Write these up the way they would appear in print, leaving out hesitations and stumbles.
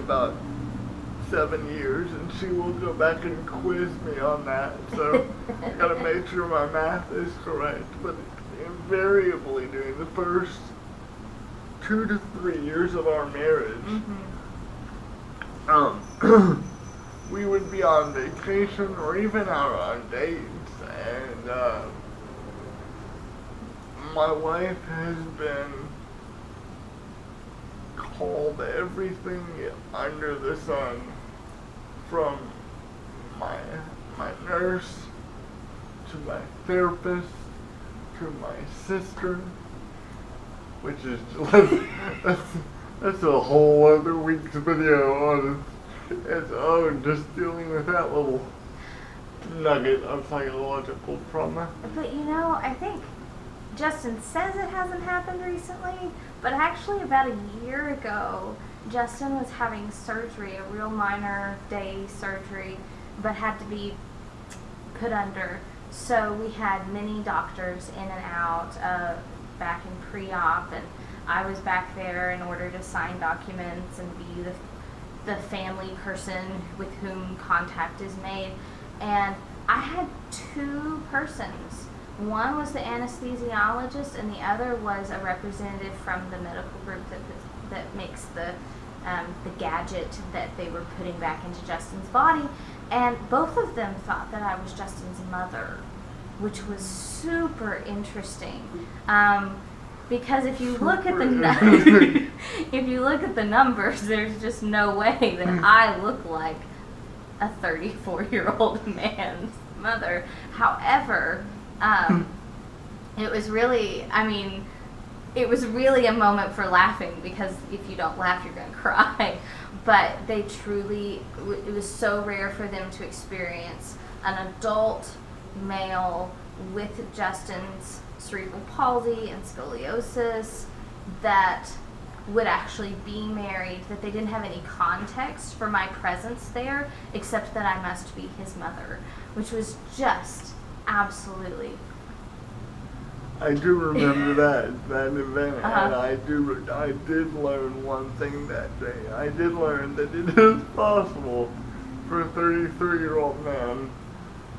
about 7 years, and she will go back and quiz me on that. So I gotta make sure my math is correct. But invariably, during the first 2 to 3 years of our marriage, we would be on vacation or even out on dates, and my wife has been called everything under the sun, from my nurse to my therapist to my sister, which is that's a whole other week's video on its own, just dealing with that little nugget of psychological trauma. But I think Justin says it hasn't happened recently, but actually about a year ago, Justin was having surgery, a real minor day surgery, but had to be put under. So we had many doctors in and out back in pre-op, and I was back there in order to sign documents and be the family person with whom contact is made. And I had two persons. One was the anesthesiologist, and the other was a representative from the medical group that makes the gadget that they were putting back into Justin's body. And both of them thought that I was Justin's mother, which was super interesting. Because if you look at the numbers, there's just no way that I look like a 34-year-old man's mother. However, it was really a moment for laughing, because if you don't laugh, you're going to cry. But it was so rare for them to experience an adult male with Justin's cerebral palsy and scoliosis that would actually be married, that they didn't have any context for my presence there, except that I must be his mother, which was just absolutely. I do remember that event, and I did learn one thing that day. I did learn that it is possible for a 33-year-old man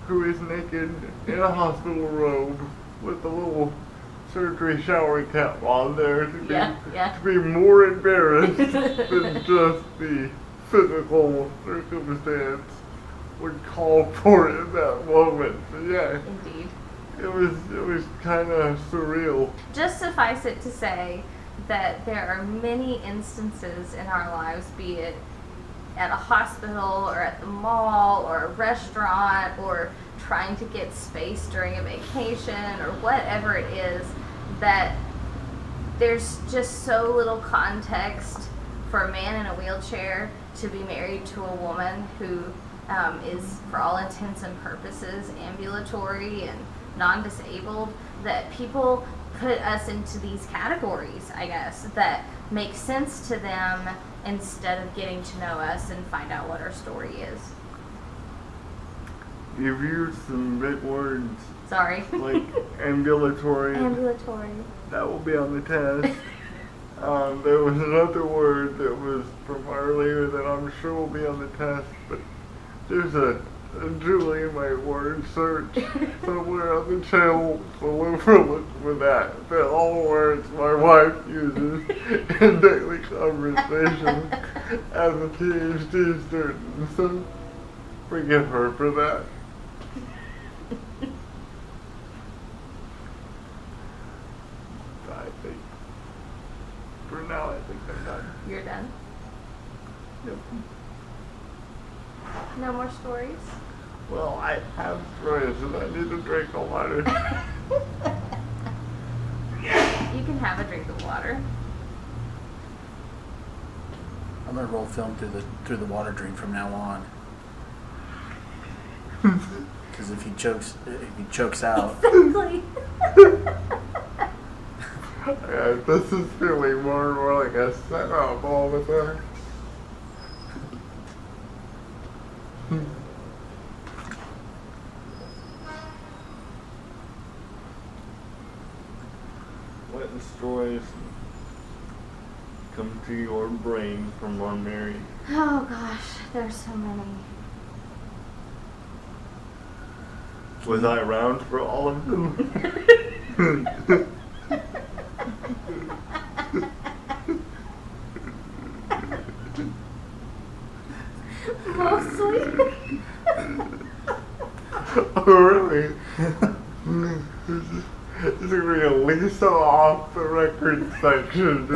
who is naked in a hospital robe with a little surgery shower cap on there to be more embarrassed than just the physical circumstance would call for it in that moment. So yeah. Indeed. It was kind of surreal. Just suffice it to say that there are many instances in our lives, be it at a hospital or at the mall or a restaurant or trying to get space during a vacation or whatever it is, that there's just so little context for a man in a wheelchair to be married to a woman who is, for all intents and purposes, ambulatory and non-disabled, that people put us into these categories, I guess, that make sense to them instead of getting to know us and find out what our story is. You've used some big words. Sorry. Like ambulatory. Ambulatory. That will be on the test. There was another word that was from earlier that I'm sure will be on the test, but there's a Julian word search somewhere on the channel will overlook for that. They're all words my wife uses in daily conversation as a PhD student, so forgive her for that. I think, for now, I think I'm done. You're done? Yep. No more stories? Well, I have stories and I need a drink of water. You can have a drink of water. I'm gonna roll film through the water drink from now on. Because if he chokes out. Exactly. Yeah, this is feeling more and more like a setup all the time. Wetting stories come to your brain from our marriage? Oh gosh, there's so many. Was I around for all of them? Mostly. Oh, really? This is going to be a Lisa off the record section.